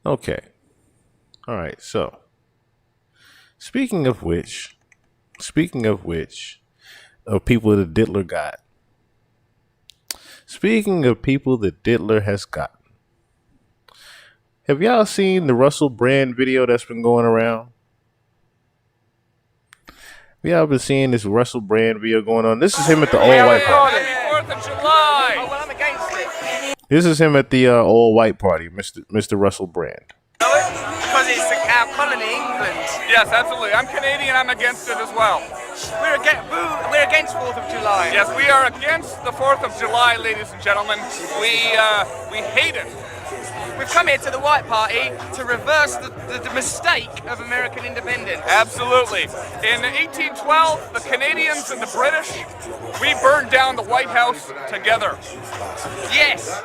Okay. All right. So, speaking of which, of people that Diddler got. Speaking of people that Diddler has got. Have y'all seen the Russell Brand video that's been going around? Have y'all been seeing this Russell Brand video going on? This is him at the all white party. Happy 4th of July! Oh, well, I'm against it. This is him at the all white party, Mr. Russell Brand. Because it's our colony, England. Yes, absolutely. I'm Canadian, I'm against it as well. We're against 4th of July. Yes, we are against the 4th of July, ladies and gentlemen. We hate it. We've come here to the White Party to reverse the mistake of American independence. Absolutely. In 1812, the Canadians and the British, we burned down the White House together. Yes.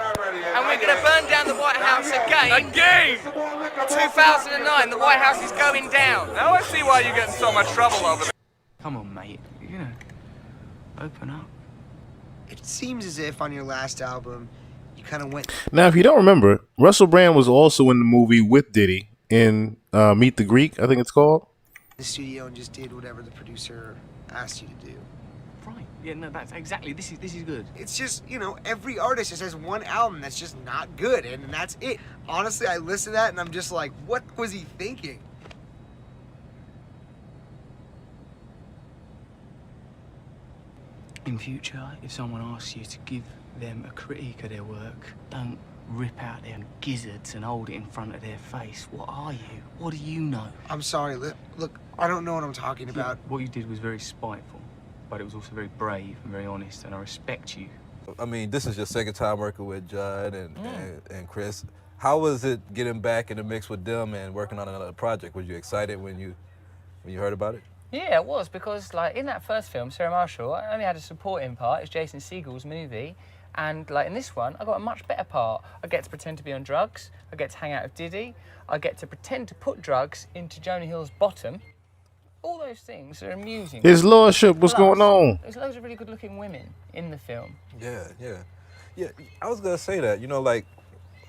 And we're going to burn down the White House again. Again! 2009, the White House is going down. Now I see why you get in so much trouble over there. Come on, mate. You know, open up. It seems as if on your last album, you kind of went. Now, if you don't remember, Russell Brand was also in the movie with Diddy in Meet the Greek, I think it's called. The studio and just did whatever the producer asked you to do. Right. Yeah, no, that's exactly. This is good. It's just, every artist just has one album that's just not good, and that's it. Honestly, I listen to that and I'm just like, what was he thinking? In future, if someone asks you to give them a critique of their work, don't rip out their gizzards and hold it in front of their face. What are you? What do you know? I'm sorry, look, I don't know what I'm talking about. What you did was very spiteful, but it was also very brave and very honest, and I respect you. I mean, this is your second time working with Judd and Chris. How was it getting back in the mix with them and working on another project? Was you excited when you heard about it? Yeah, it was, because like in that first film, Sarah Marshall, I only had a supporting part. It's Jason Segel's movie. And like in this one, I got a much better part. I get to pretend to be on drugs. I get to hang out with Diddy. I get to pretend to put drugs into Jonah Hill's bottom. All those things are amusing. His lordship, what's going on? There's loads of really good-looking women in the film. Yeah. I was gonna say that. Like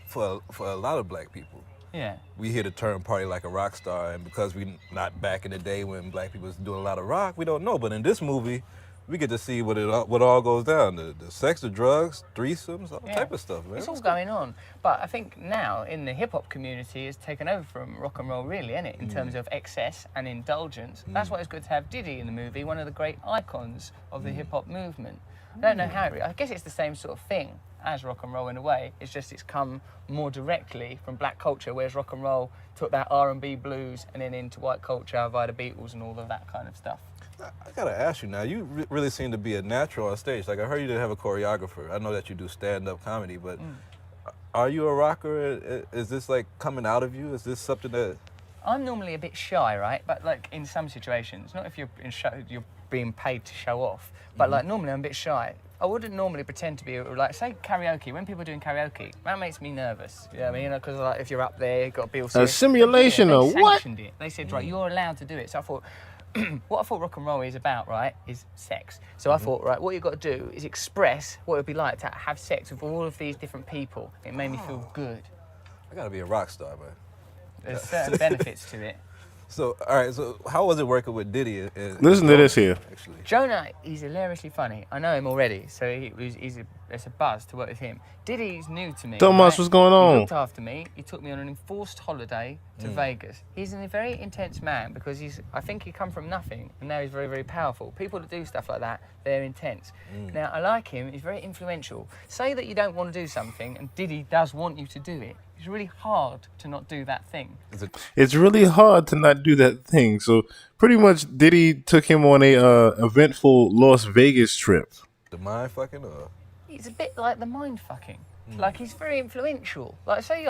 for a lot of black people, Yeah. we hear the term "party like a rock star," and because we not back in the day when black people was doing a lot of rock, we don't know. But in this movie, we get to see what all goes down: the sex, the drugs, threesomes, all type of stuff, man. It's all going on. But I think now in the hip hop community it's taken over from rock and roll, really, isn't it? In terms of excess and indulgence. That's why it's good to have Diddy in the movie, one of the great icons of the hip hop movement. I don't know how I guess it's the same sort of thing as rock and roll in a way. It's just it's come more directly from black culture, whereas rock and roll took that R&B blues and then into white culture via the Beatles and all of that kind of stuff. I gotta ask you now. You really seem to be a natural on stage. Like I heard you didn't have a choreographer. I know that you do stand-up comedy, but are you a rocker? Is this like coming out of you? Is this something that? I'm normally a bit shy, right? But like in some situations, not if you're you're being paid to show off, but like normally I'm a bit shy. I wouldn't normally pretend to be like, say karaoke. When people are doing karaoke, that makes me nervous. You know what I mean? Because like if you're up there, you've got to be all serious. A simulation They of what? sanctioned it. They said, right, you're allowed to do it. So I thought, what I thought rock and roll is about, right, is sex. So I thought, right, what you've got to do is express what it would be like to have sex with all of these different people. It made me feel good. I gotta be a rock star, man. There's certain benefits to it. So, all right. So, how was it working with Diddy? Listen to this here. Actually, Jonah, he's hilariously funny. I know him already, so it's a buzz to work with him. Diddy's new to me. Thomas, what's going on? He looked after me. He took me on an enforced holiday to Vegas. He's a very intense man because I think he come from nothing and now he's very, very powerful. People that do stuff like that, they're intense. Now, I like him. He's very influential. Say that you don't want to do something and Diddy does want you to do it. It's really hard to not do that thing. It's really hard to not do that thing. So pretty much Diddy took him on a eventful Las Vegas trip. the mind fucking or? It's a bit like the mind fucking. Like he's very influential. Like say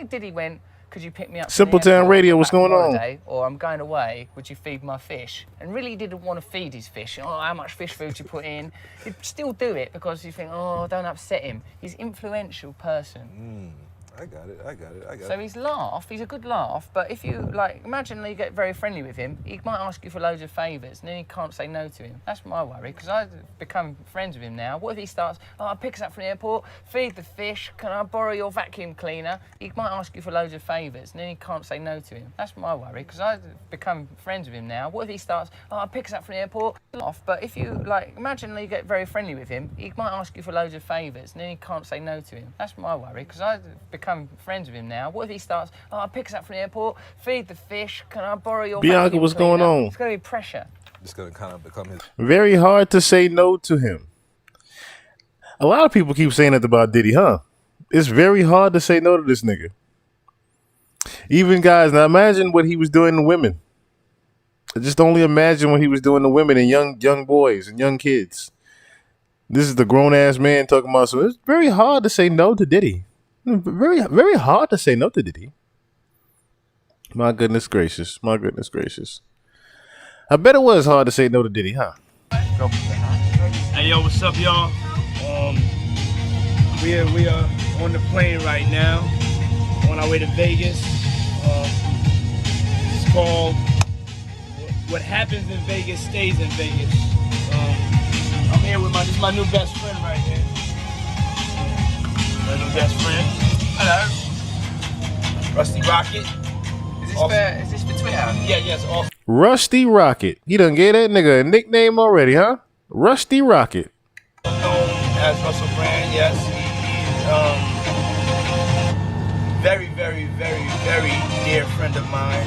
Diddy went, could you pick me up? Simple Town Radio, what's going on? Or I'm going away, would you feed my fish? And really he didn't want to feed his fish. Oh, how much fish food you put in? He'd still do it because you think, oh, don't upset him. He's an influential person. I got it. So he's a good laugh, but if you, like, imagine you get very friendly with him, he might ask you for loads of favours, and then you can't say no to him. That's my worry, because I've become friends with him now. What if he starts, oh, pick us up from the airport, feed the fish, can I borrow your vacuum cleaner? He might ask you for loads of favours, and then you can't say no to him. That's my worry, because I've become friends with him now. What if he starts, oh, pick us up from the airport, but if you, like, imagine you get very friendly with him, he might ask you for loads of favours, and then you can't say no to him. That's my worry, because I've become friends with him now. What if he starts, oh, pick us up from the airport, feed the fish, can I borrow your Bianca, vacuum what's cleaner? going on? It's going to be pressure. It's gonna kind of become his. Very hard to say no to him. A lot of people keep saying that about Diddy, huh? It's very hard to say no to this nigga. Even guys, now imagine what he was doing to women. Just only imagine what he was doing to women and young boys and young kids. This is the grown ass man talking about. So it's very hard to say no to Diddy. Very, very hard to say no to Diddy. My goodness gracious. My goodness gracious. I bet it was hard to say no to Diddy, huh? Hey yo, what's up, y'all? We are on the plane right now, on our way to Vegas. It's called "What Happens in Vegas Stays in Vegas." I'm here with my new best friend right here. My new best friend. Hello. Rusty Rocket. Is this for Twitter? Yeah, yes, awesome. Rusty Rocket. You done gave that nigga a nickname already, huh? Rusty Rocket. Known as Russell Brand, yes. He's very, very, very, very dear friend of mine.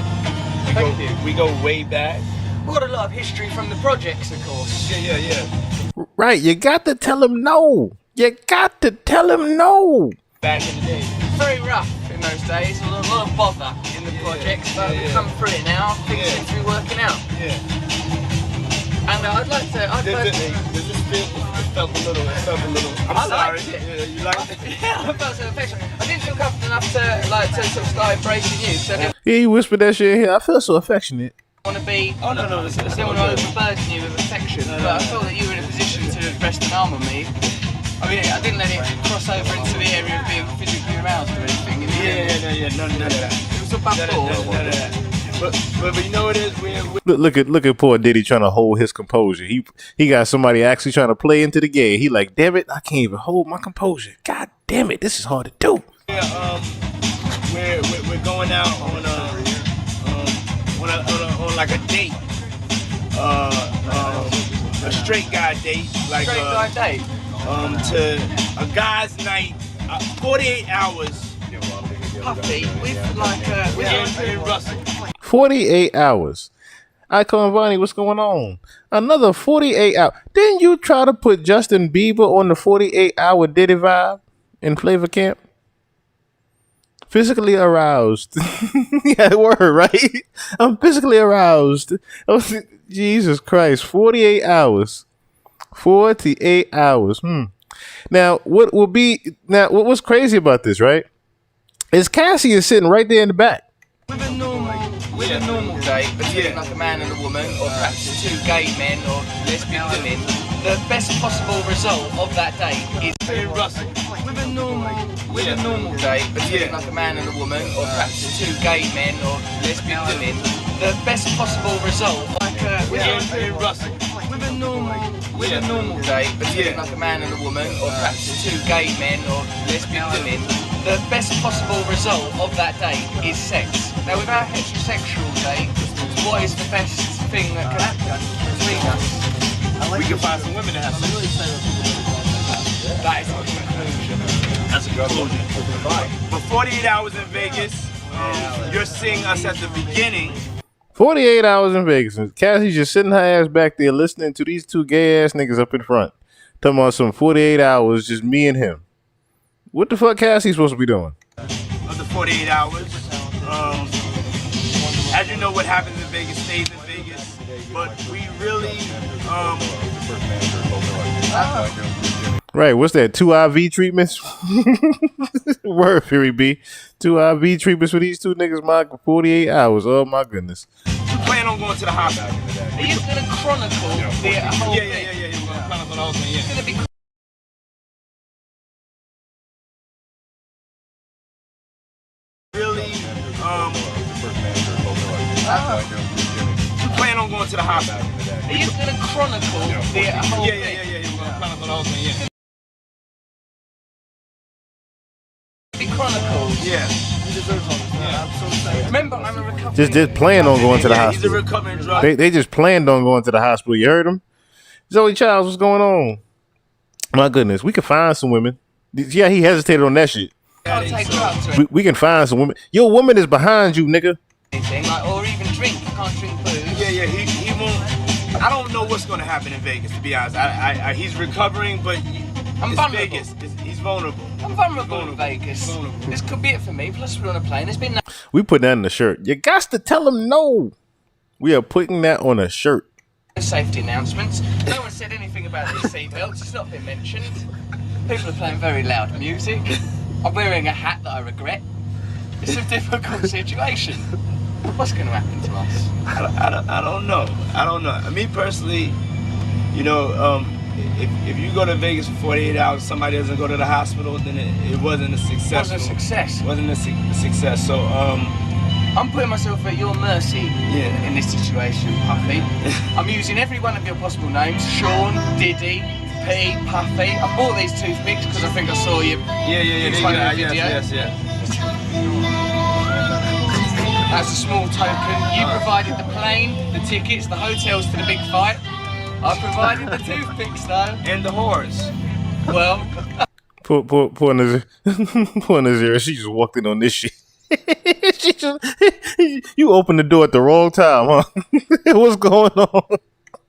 We go way back. We've got a lot of history from the projects, of course. Yeah. Right, you got to tell him no. You got to tell him no. Back in the day. Very rough in those days, a lot of bother in the projects, but we've come through it now. Things seem to be working out. Yeah. And I'd like to. Does this felt a little? I sorry. liked it. Yeah, you liked it? Yeah, I felt so affectionate. I didn't feel comfortable enough to sort of start embracing you, so I didn't He whispered that shit in here. I feel so affectionate. want to be. Oh no, I didn't want to overburden you with affection, but I felt that you were in a position to rest an arm on me. I mean, I didn't let it cross over into the area of being physically aroused or anything. None of that. It was a bad thought. None of that. But you know what it is? Look at poor Diddy trying to hold his composure. He got somebody actually trying to play into the game. He like, damn it, I can't even hold my composure. God damn it, this is hard to do. Yeah, we're going out on like a date, a straight guy date, like Straight guy date. to a guy's night, 48 hours. Puffy with like In Russell. 48 hours. Icon Vonnie, what's going on? Another 48 hours. Didn't you try to put Justin Bieber on the 48-hour Diddy vibe in Flavor Camp? Physically aroused. Yeah, word, right? I'm physically aroused. Jesus Christ. 48 hours. 48 hours. Now, what's crazy about this, right? Is Cassie is sitting right there in the back. With a normal date between like a man and a woman, or perhaps two gay men or lesbian women, the best possible result of that date is In Russell. with a normal date between like a man and a woman, or perhaps two gay men or lesbian women, the best possible result In Russell. with a normal date between like a man and a woman, or perhaps two gay men or lesbian women, the best possible result of that date is sex. Now, with our heterosexual date, what is the best thing that can happen between us? We can find some women that have sex. That is a conclusion. That's a conclusion. For 48 hours in Vegas, you're seeing us at the beginning. 48 hours in Vegas. And Cassie's just sitting her ass back there listening to these two gay ass niggas up in front. Talking about some 48 hours, just me and him. What the fuck Cassie supposed to be doing? Of the 48 hours. As you know, what happens in Vegas stays in Vegas. But we really, Right, what's that? 2 IV treatments? Word, Fury B. 2 IV treatments for these two niggas, my 48 hours. Oh my goodness. we plan on going to the hospital. Are you going to chronicle the whole thing? Yeah. We're going to chronicle the whole thing, yeah. It's going to be You plan on going to the hospital? Are you going to chronicle the whole thing? Yeah. You're gonna chronicle the whole thing, yeah. The Chronicles. Yeah. Remember, I'm a recovering. Just planned on going to the Yeah, he's a hospital. recovering drug. They just planned on going to the hospital. You heard him? Zoe Childs, what's going on? My goodness, we can find some women. Yeah, he hesitated on that shit. Can't take drugs or We can find some women. Your woman is behind you, nigga. anything, like, or even drink. You can't drink booze. Yeah, he won't. I don't know what's gonna happen in Vegas, to be honest. He's recovering, but I'm it's vulnerable. Vegas. He's vulnerable. I'm vulnerable in Vegas. This could be it for me. Plus, we're on a plane. There's been no We put that in the shirt. You got to tell them no. We are putting that on a shirt. safety announcements. No one said anything about these seatbelts. It's not been mentioned. People are playing very loud music. I'm wearing a hat that I regret. It's a difficult situation. What's going to happen to us? I don't know. I don't know. Me personally, you know, if you go to Vegas for 48 hours, somebody doesn't go to the hospital, then it wasn't a success. It wasn't a success. Wasn't a success. So I'm putting myself at your mercy in this situation, Puffy. I'm using every one of your possible names: Sean, Diddy, P, Puffy. I bought these toothpicks because I think I saw you. Use one in the video. Yes. As a small token, you provided the plane, the tickets, the hotels to the big fight. I provided the toothpicks though. And the whores. Well, Poor Nazira, she just walked in on this shit. You opened the door at the wrong time, huh? What's going on?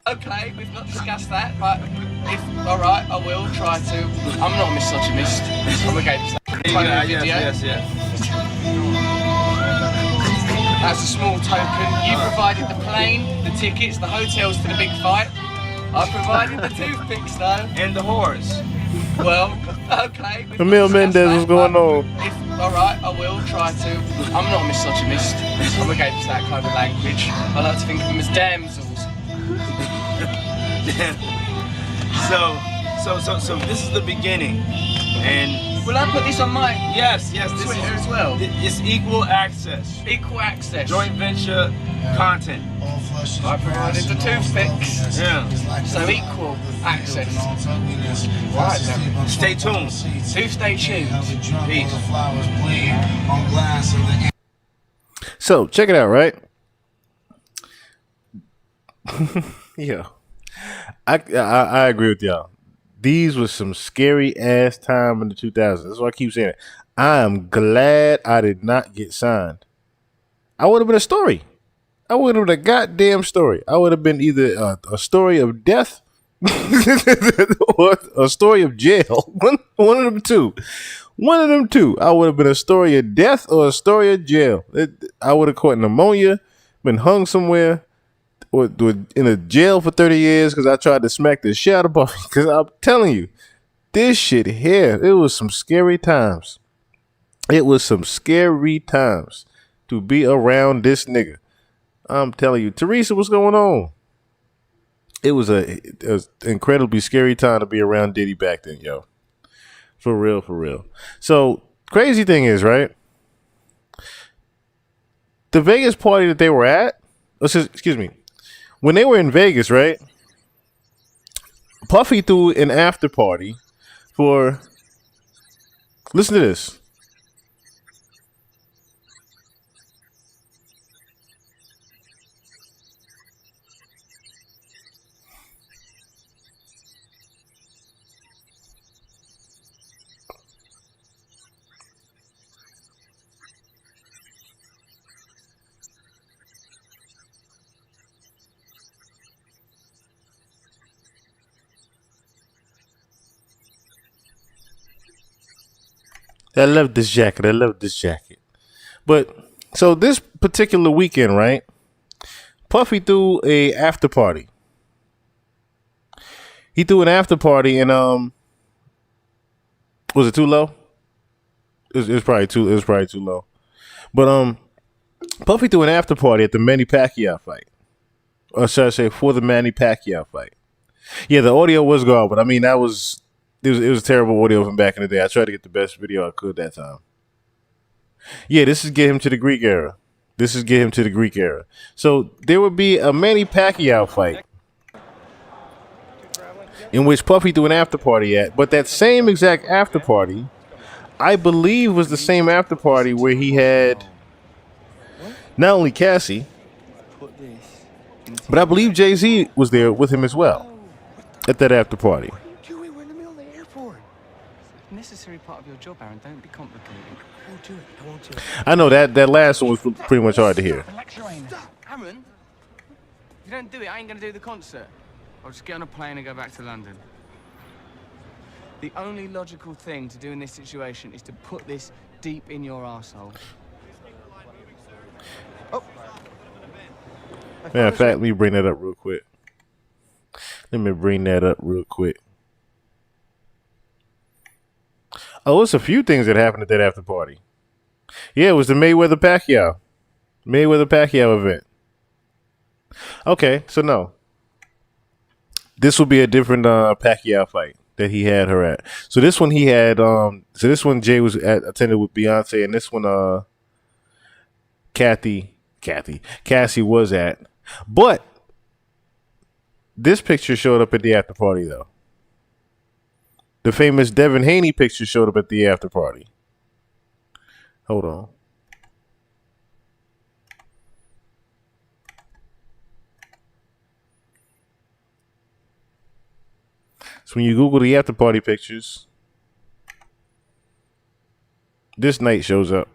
okay, we've not discussed that, but if alright, I will try to. I'm not a misogynist. I'm against that. Yes. As a small token, you provided the plane, the tickets, the hotels to the big fight. I provided the toothpicks though. And the whores. Well, okay. Emil Mendez, what's going on? If alright, I will try to. I'm not a misogynist. I'm against that kind of language. I like to think of them as damsels. So this is the beginning, and will I put this on my yes, this Twitter is as well? It's equal access, Joint venture content. I provided the toothpicks. Yeah. So equal access. Right. Stay tuned. Do stay tuned. Peace. So check it out, right? Yeah, I agree with y'all. These was some scary ass time in the 2000s. That's why I keep saying it. I am glad I did not get signed. I would have been a story. I would have been a goddamn story. I would have been either a story of death or a story of jail. One of them two. One of them two. I would have been a story of death or a story of jail. I would have caught pneumonia, been hung somewhere, or in a jail for 30 years because I tried to smack the shit out of Buffy. Because I'm telling you, this shit here, it was some scary times. It was some scary times to be around this nigga. I'm telling you. Teresa, what's going on? It was an incredibly scary time to be around Diddy back then, yo. For real. So, crazy thing is, right? The Vegas party that they were at, excuse me, when they were in Vegas, right? Puffy threw an after party for. Listen to this. I love this jacket. But so this particular weekend, right? Puffy threw a after party. He threw an after party and was it too low? It was probably too low. But Puffy threw an after party at the Manny Pacquiao fight. Or should I say for the Manny Pacquiao fight. Yeah, the audio was gone, but I mean it was terrible audio from back in the day. I tried to get the best video I could that time. Yeah, this is get him to the Greek era. This is get him to the Greek era. So there would be a Manny Pacquiao fight in which Puffy threw an after party at, but that same exact after party, I believe, was the same after party where he had not only Cassie, but I believe Jay-Z was there with him as well at that after party. Doing? We're in the middle of the airport. Necessary part of your job, Aaron. Don't be complicated. I won't do it. I won't do it. I know that last one was pretty much hard to hear. Relax your anus. Aaron, if you don't do it, I ain't gonna do the concert. I'll just get on a plane and go back to London. The only logical thing to do in this situation is to put this deep in your arsehole. Oh. Matter of fact, let me bring that up real quick. Oh, it's a few things that happened at that after party. Yeah, it was the Mayweather Pacquiao event. Okay, so no. This will be a different Pacquiao fight that he had her at. So this one he had this one Jay was attended with Beyonce, and this one Cassie was at. But this picture showed up at the after party though. The famous Devin Haney picture showed up at the after party. Hold on. So when you Google the after party pictures, this night shows up.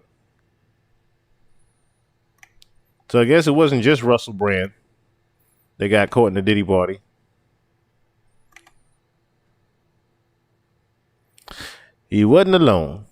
So I guess it wasn't just Russell Brand that got caught in the Diddy party. He wasn't alone.